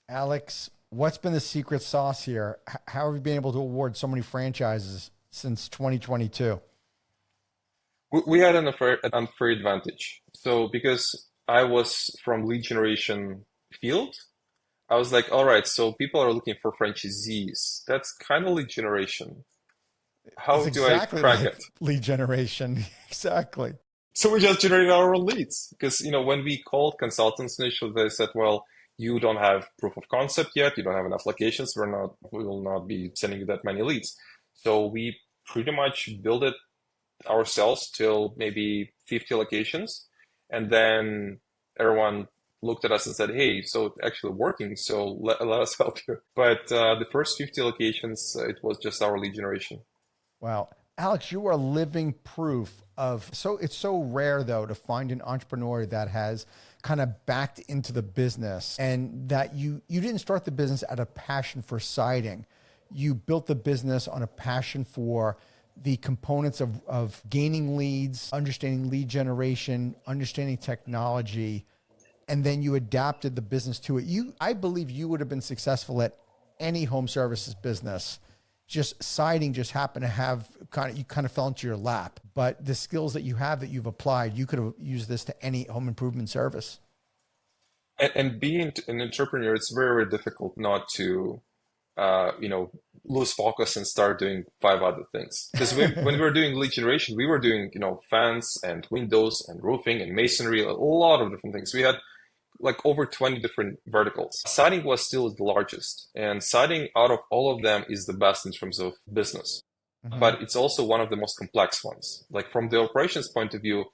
Alex, what's been the secret sauce here? How have you been able to award so many franchises since 2022? We had an unfair advantage. So because I was from lead generation field, I was like, all right, so people are looking for franchisees. That's kind of lead generation. It's How do I exactly crack like it? lead generation. Exactly. So we just generated our own leads because when we called consultants initially, they said, "Well, you don't have proof of concept yet. You don't have enough locations. We will not be sending you that many leads." So we pretty much built it ourselves till maybe 50 locations, and then everyone looked at us and said, "Hey, so it's actually working. So let us help you." But the first 50 locations, it was just our lead generation. Wow. Alex, you are living proof of it's so rare though to find an entrepreneur that has kind of backed into the business and that you didn't start the business out of passion for siding. You built the business on a passion for the components of gaining leads, understanding lead generation, understanding technology, and then you adapted the business to it. I believe you would have been successful at any home services business. Just siding just happened to have you kind of fell into your lap. But the skills that you have that you've applied, you could have used this to any home improvement service. And being an entrepreneur, it's very, very difficult not to uh, you know, lose focus and start doing five other things. Because when we were doing lead generation, we were doing, fans and windows and roofing and masonry, a lot of different things. We had like over 20 different verticals. Siding was still the largest, and siding out of all of them is the best in terms of business. Hmm. But it's also one of the most complex ones. Like from the operations point of view,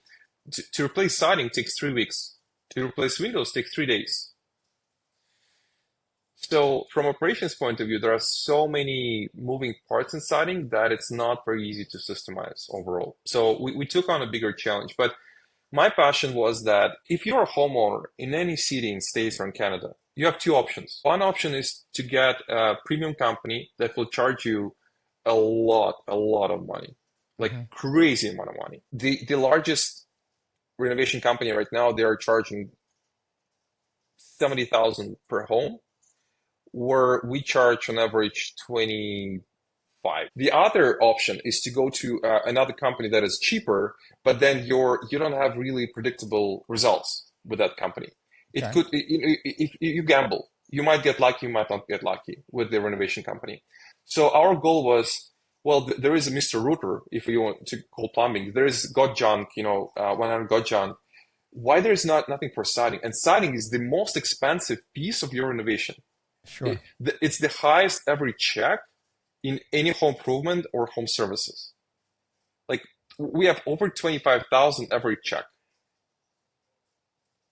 to replace siding takes 3 weeks. To replace windows takes 3 days. So from operations point of view, there are so many moving parts in siding that it's not very easy to systemize overall. So we took on a bigger challenge. But my passion was that if you're a homeowner in any city in States or in Canada, you have two options. One option is to get a premium company that will charge you a lot of money, like Hmm. crazy amount of money. The largest renovation company right now, they are charging 70,000 per home, where we charge on average 25. The other option is to go to another company that is cheaper, but then you don't have really predictable results with that company. It Okay. could if you gamble, you might get lucky, you might not get lucky with the renovation company. So our goal was, well, there is a Mr. Router, if you want to call plumbing. There is God Junk, 100 God Junk. Why there is nothing for siding? And siding is the most expensive piece of your renovation. Sure. It's the highest every check in any home improvement or home services. Like we have over 25,000 every check.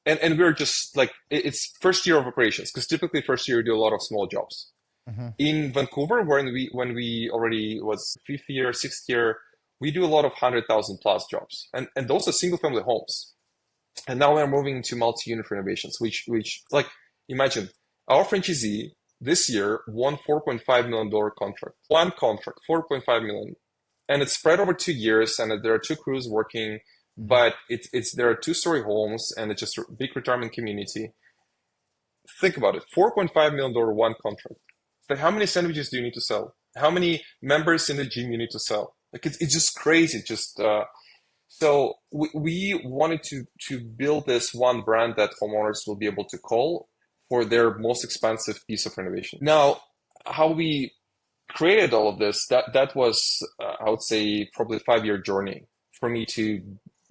And we're just like, it's first year of operations, because typically first year you do a lot of small jobs. Hmm. In Vancouver, when we already was fifth year, sixth year, we do a lot of 100,000 plus jobs. And those are single family homes. And now we're moving to multi-unit renovations, which like imagine our franchisee this year won $4.5 million contract. One contract, 4.5 million. And it's spread over 2 years, and there are two crews working, Hmm. but it's there are two-story homes, and it's just a big retirement community. Think about it, $4.5 million one contract. Like how many sandwiches do you need to sell? How many members in the gym you need to sell? Like it's just crazy. So we wanted to build this one brand that homeowners will be able to call for their most expensive piece of renovation. Now, how we created all of this, that was I would say probably a 5 year journey for me to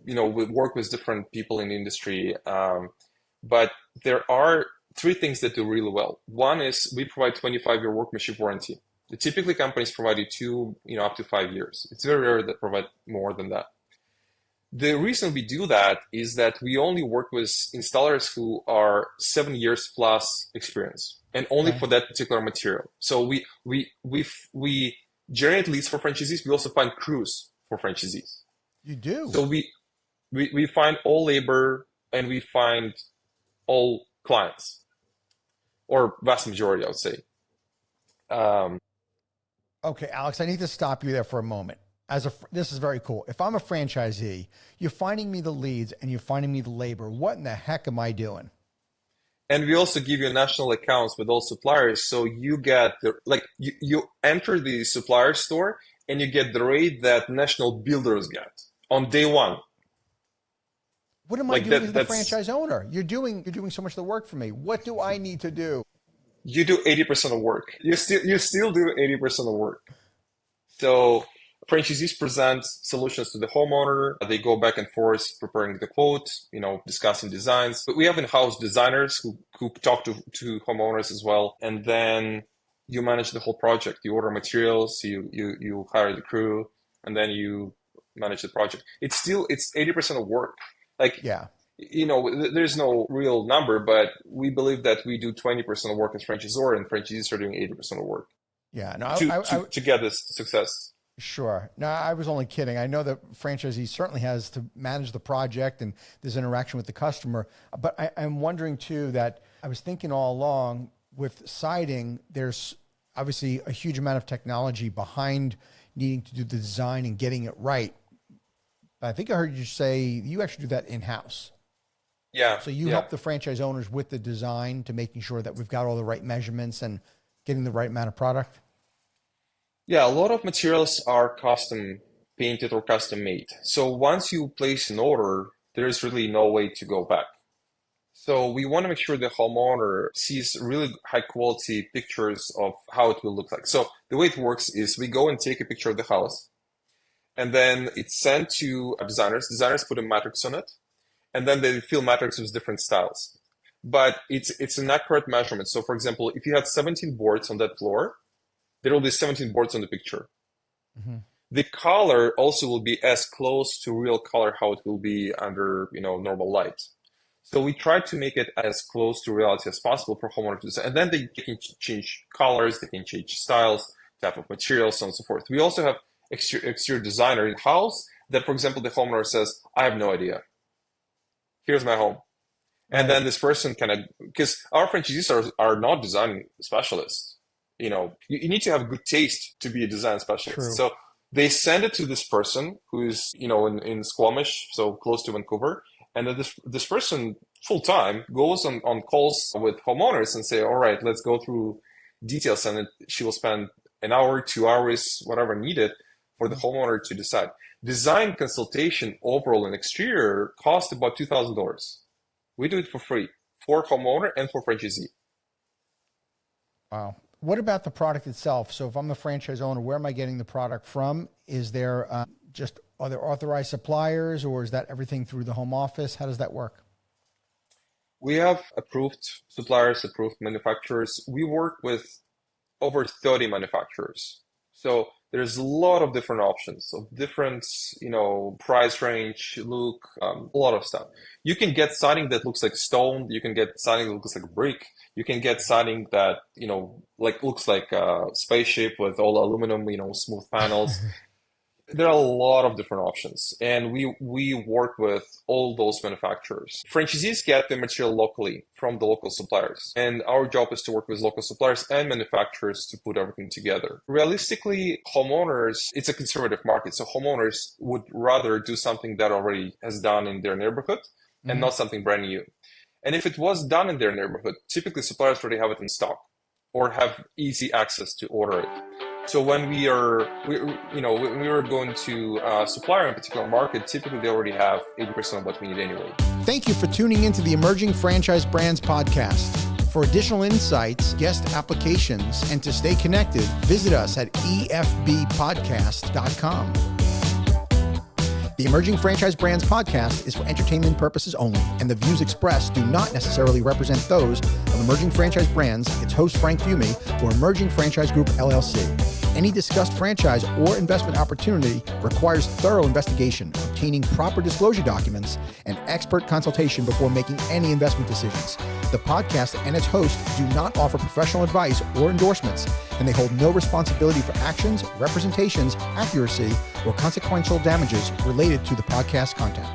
work with different people in the industry. But there are three things that do really well. One is we provide 25-year workmanship warranty. Typically, companies provide you up to 5 years. It's very rare that provide more than that. The reason we do that is that we only work with installers who are 7 years plus experience, and only Okay. for that particular material. So we generate leads for franchisees. We also find crews for franchisees. You do. So we find all labor, and we find all clients, or vast majority, I would say. Um, Okay, Alex, I need to stop you there for a moment. This is very cool. If I'm a franchisee, you're finding me the leads and you're finding me the labor. What in the heck am I doing? And we also give you national accounts with all suppliers. So you get you enter the supplier store and you get the rate that national builders get on day one. What am I doing as the franchise owner? You're doing so much of the work for me. What do I need to do? You do 80% of work. You still do 80% of work. So franchisees present solutions to the homeowner. They go back and forth preparing the quote, discussing designs. But we have in-house designers who talk to homeowners as well. And then you manage the whole project. You order materials, you hire the crew, and then you manage the project. It's 80% of work. There's no real number, but we believe that we do 20% of work as franchisor, and franchisees are doing 80% of work. Yeah, no, to get this success. Sure. No, I was only kidding. I know that franchisee certainly has to manage the project and there's interaction with the customer. But I'm wondering too that I was thinking all along with siding, there's obviously a huge amount of technology behind needing to do the design and getting it right. But I think I heard you say you actually do that in-house. Yeah. So you help the franchise owners with the design to making sure that we've got all the right measurements and getting the right amount of product? Yeah, a lot of materials are custom painted or custom made. So once you place an order, there's really no way to go back. So we want to make sure the homeowner sees really high quality pictures of how it will look like. So the way it works is we go and take a picture of the house, and then it's sent to designers. Designers put a matrix on it, and then they fill matrix with different styles. But it's an accurate measurement. So for example, if you had 17 boards on that floor, there will be 17 boards on the picture. Mm-hmm. The color also will be as close to real color how it will be under normal light. So we try to make it as close to reality as possible for homeowners to design. And then they can change colors, they can change styles, type of materials, so on and so forth. We also have exterior designer in-house that, for example, the homeowner says, I have no idea. Here's my home. And then this person because our franchisees are not design specialists. You need to have good taste to be a design specialist. True. So they send it to this person who's, in Squamish, so close to Vancouver. And then this person full time goes on calls with homeowners and say, all right, let's go through details. And she will spend an hour, 2 hours, whatever needed for the homeowner to decide. Design consultation overall in exterior cost about $2,000. We do it for free for homeowner and for franchisee. Wow. What about the product itself? So if I'm the franchise owner, where am I getting the product from? Is there are there authorized suppliers, or is that everything through the home office? How does that work? We have approved suppliers, approved manufacturers. We work with over 30 manufacturers. So there's a lot of different options of different, price range, look, a lot of stuff. You can get siding that looks like stone. You can get siding that looks like brick. You can get siding that, looks like a spaceship with all aluminum, smooth panels. There are a lot of different options, and we work with all those manufacturers. Franchisees get the material locally from the local suppliers, and our job is to work with local suppliers and manufacturers to put everything together. Realistically, homeowners, it's a conservative market, so homeowners would rather do something that already has done in their neighborhood and not something brand new. And if it was done in their neighborhood, typically suppliers already have it in stock or have easy access to order it. So when we are going to supplier in a particular market, typically they already have 80% of what we need anyway. Thank you for tuning into the Emerging Franchise Brands podcast. For additional insights, guest applications, and to stay connected, visit us at efbpodcast.com. The Emerging Franchise Brands podcast is for entertainment purposes only, and the views expressed do not necessarily represent those of Emerging Franchise Brands, its host Frank Fiume, or Emerging Franchise Group, LLC. Any discussed franchise or investment opportunity requires thorough investigation, obtaining proper disclosure documents, and expert consultation before making any investment decisions. The podcast and its host do not offer professional advice or endorsements, and they hold no responsibility for actions, representations, accuracy, or consequential damages related to the podcast content.